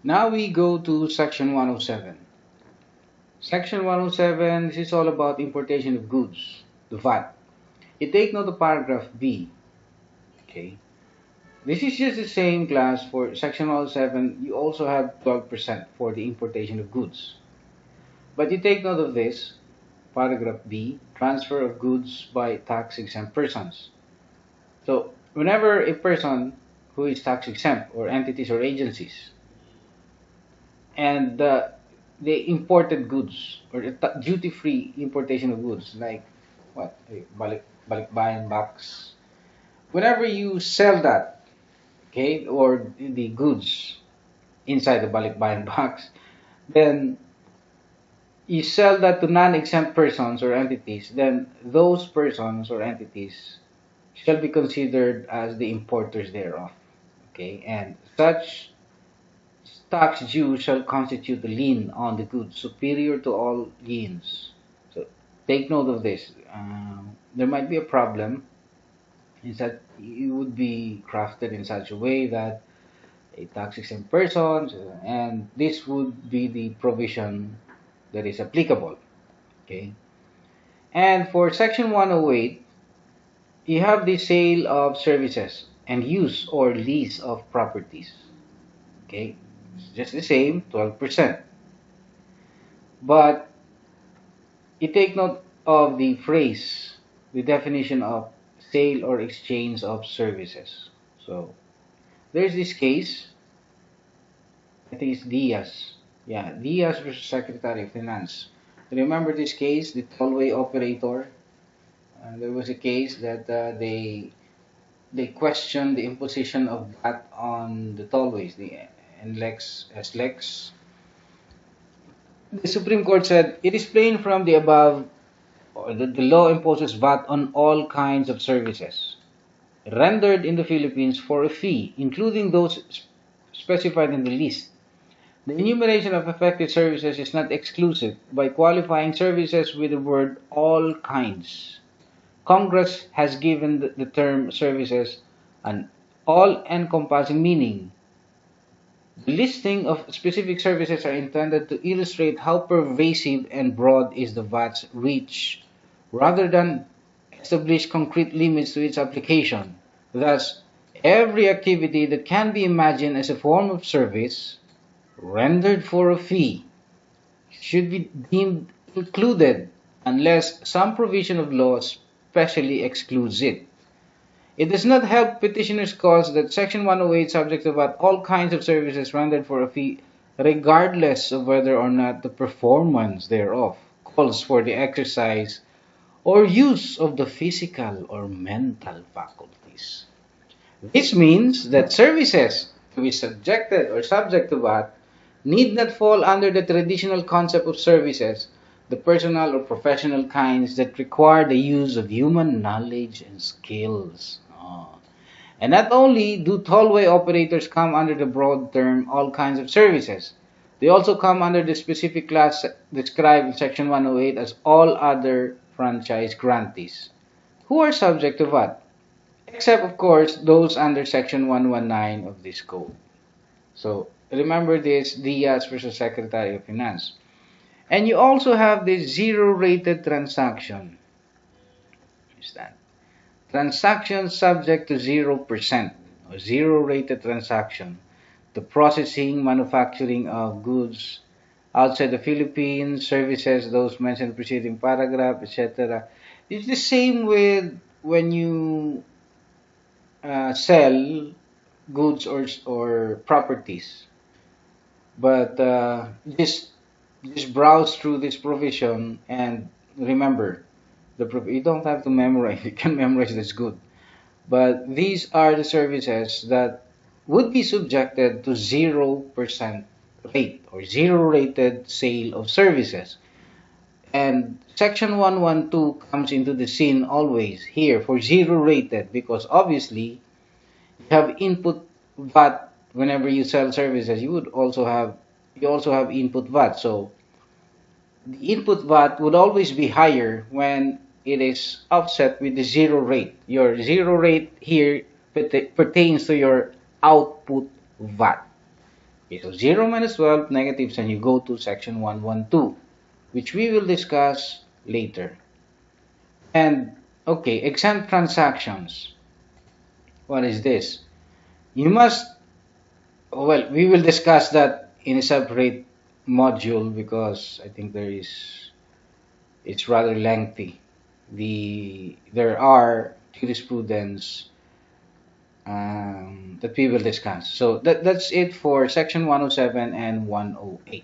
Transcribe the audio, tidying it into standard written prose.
Now we go to section 107. Section 107, this is all about importation of goods, the VAT. You take note of paragraph B. Okay. This is just the same class for section 107. You also have 12% for the importation of goods. But you take note of this, paragraph B, transfer of goods by tax exempt persons. So whenever a person who is tax exempt or entities or agencies and the imported goods or the duty-free importation of goods like what balikbayan box, whenever you sell that, okay, or the goods inside the balikbayan box, then you sell that to non-exempt persons or entities, then those persons or entities shall be considered as the importers thereof. Okay, and such tax due shall constitute a lien on the goods superior to all liens. So take note of this. There might be a problem is that it would be crafted in such a way that a tax exempt person, and this would be the provision that is applicable. Okay, and for section 108, you have the sale of services and use or lease of properties. Okay, it's just the same, 12%. But you take note of the phrase, the definition of sale or exchange of services. So there's this case, I think it's Diaz. Yeah, Diaz versus Secretary of Finance. Remember this case, the tollway operator? There was a case that they questioned the imposition of VAT on the tollways, the NLEX, SLEX. The Supreme Court said it is plain from the above the law imposes VAT on all kinds of services rendered in the Philippines for a fee, including those specified in the list. The enumeration of affected services is not exclusive by qualifying services with the word all kinds. Congress has given the term services an all-encompassing meaning. The listing of specific services are intended to illustrate how pervasive and broad is the VAT's reach, rather than establish concrete limits to its application. Thus, every activity that can be imagined as a form of service rendered for a fee should be deemed included unless some provision of law specially excludes it. It does not help petitioners' cause that Section 108 subject about all kinds of services rendered for a fee, regardless of whether or not the performance thereof calls for the exercise or use of the physical or mental faculties. This means that services to be subjected or subject to VAT need not fall under the traditional concept of services, the personal or professional kinds that require the use of human knowledge and skills. And not only do tollway operators come under the broad term all kinds of services, they also come under the specific class described in Section 108 as all other franchise grantees, who are subject to VAT, except of course those under Section 119 of this code. So remember this, Diaz versus Secretary of Finance. And you also have this zero-rated transaction. Understand? Transactions subject to 0% or zero-rated transaction. The processing, manufacturing of goods outside the Philippines, services, those mentioned in the preceding paragraph, etc. It's the same with when you sell goods or properties. But just browse through this provision and remember, you don't have to memorize. You can memorize, that's good. But these are the services that would be subjected to 0% rate or zero-rated sale of services. And Section 112 comes into the scene always here for zero-rated because obviously you have input VAT whenever you sell services. You also have input VAT. So the input VAT would always be higher when it is offset with the zero rate. Your zero rate here pertains to your output VAT. Okay, so 0 minus 12, negatives, and you go to section 112, which we will discuss later. And okay, exempt transactions. What is this? You must, well, we will discuss that in a separate module because I think it's rather lengthy. There are jurisprudence that we will discuss. So that's it for section 107 and 108.